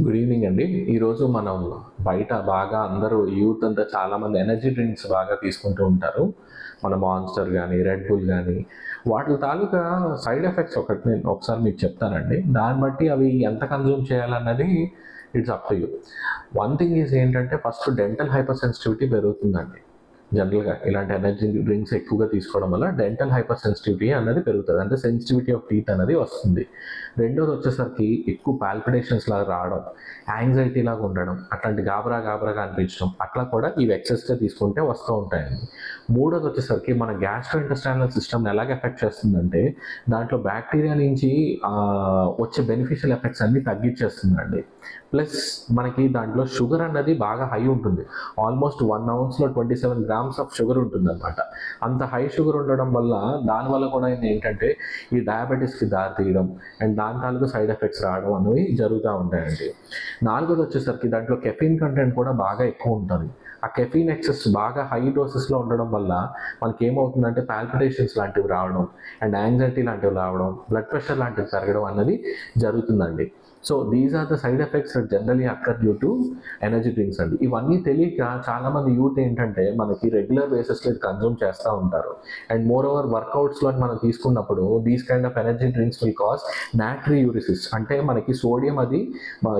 Good evening అండి. ఈరోజు మనం బయట బాగా అందరూ యూత్ అంతా చాలామంది ఎనర్జీ డ్రింక్స్ బాగా తీసుకుంటూ ఉంటారు. మన మాన్స్టర్ కానీ, రెడ్ బుల్ కానీ వాటి తాలూకా సైడ్ ఎఫెక్ట్స్ నేను ఒకసారి మీకు చెప్తానండి. దాన్ని బట్టి అవి ఎంత కన్జ్యూమ్ చేయాలన్నది it's up to you. One thing is ఏంటంటే ఫస్ట్ డెంటల్ హైపర్ సెన్సిటివిటీ పెరుగుతుందండి. జనరల్గా ఇలాంటి ఎనర్జీ డ్రింక్స్ ఎక్కువగా తీసుకోవడం వల్ల డెంటల్ హైపర్ సెన్సిటివిటీ అన్నది పెరుగుతుంది, అంటే సెన్సిటివిటీ ఆఫ్ టీత్ అనేది వస్తుంది. రెండోది వచ్చేసరికి ఎక్కువ పాల్పిటేషన్స్ లాగా రావడం, యాంగ్జైటీ లాగా ఉండడం, అట్లాంటి గాబరాగా అనిపించడం అట్లా కూడా ఇవి ఎక్సెస్గా తీసుకుంటే వస్తూ ఉంటాయండి. మూడోది వచ్చేసరికి మన గ్యాస్ట్రో ఇంటెస్టైనల్ సిస్టమ్ని ఎలాగ ఎఫెక్ట్ చేస్తుందంటే దాంట్లో బ్యాక్టీరియా నుంచి వచ్చే బెనిఫిషియల్ ఎఫెక్ట్స్ అన్ని తగ్గించేస్తుందండి. ప్లస్ మనకి దాంట్లో షుగర్ అన్నది బాగా హై ఉంటుంది. ఆల్మోస్ట్ 1 ounceలో 27 grams ఆఫ్ షుగర్ ఉంటుంది అనమాట. అంత హై షుగర్ ఉండడం వల్ల దానివల్ల కూడా ఏంటంటే ఈ డయాబెటీస్కి దారి తీయడం అండ్ దాని తాలూకు సైడ్ ఎఫెక్ట్స్ రావడం అనేవి జరుగుతూ ఉంటాయండి. నాలుగోది వచ్చేసరికి దాంట్లో కెఫీన్ కంటెంట్ కూడా బాగా ఎక్కువ ఉంటుంది. ఆ కెఫీన్ ఎక్సెస్ బాగా హై డోసెస్లో ఉండడం వల్ల మనకి ఏమవుతుందంటే పాల్పిటేషన్స్ లాంటివి రావడం అండ్ యాంగ్జైటీ లాంటివి రావడం, బ్లడ్ ప్రెషర్ లాంటివి పెరగడం అన్నది జరుగుతుందండి. So these are the side effects that generally occur due to energy drinks అండి. ఇవన్నీ తెలియక చాలామంది యూత్ ఏంటంటే మనకి రెగ్యులర్ బేసిస్లో ఇది కన్జ్యూమ్ చేస్తూ ఉంటారు. అండ్ మోర్ ఓవర్ వర్కౌట్స్లో మనం తీసుకున్నప్పుడు these kind of energy drinks will cause natriuresis, అంటే మనకి సోడియం అది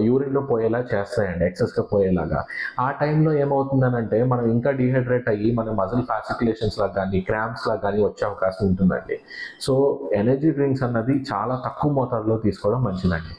యూరిన్లో పోయేలా చేస్తాయండి, ఎక్సెస్గా పోయేలాగా. ఆ టైంలో ఏమవుతుందనంటే మనం ఇంకా డీహైడ్రేట్ అయ్యి మన మజిల్ ఫ్యాసిక్యులేషన్స్ లాగా కానీ క్రాంప్స్ లాగా కానీ వచ్చే అవకాశం ఉంటుందండి. సో ఎనర్జీ డ్రింక్స్ అన్నది చాలా తక్కువ మోతాదులో తీసుకోవడం మంచిదండి.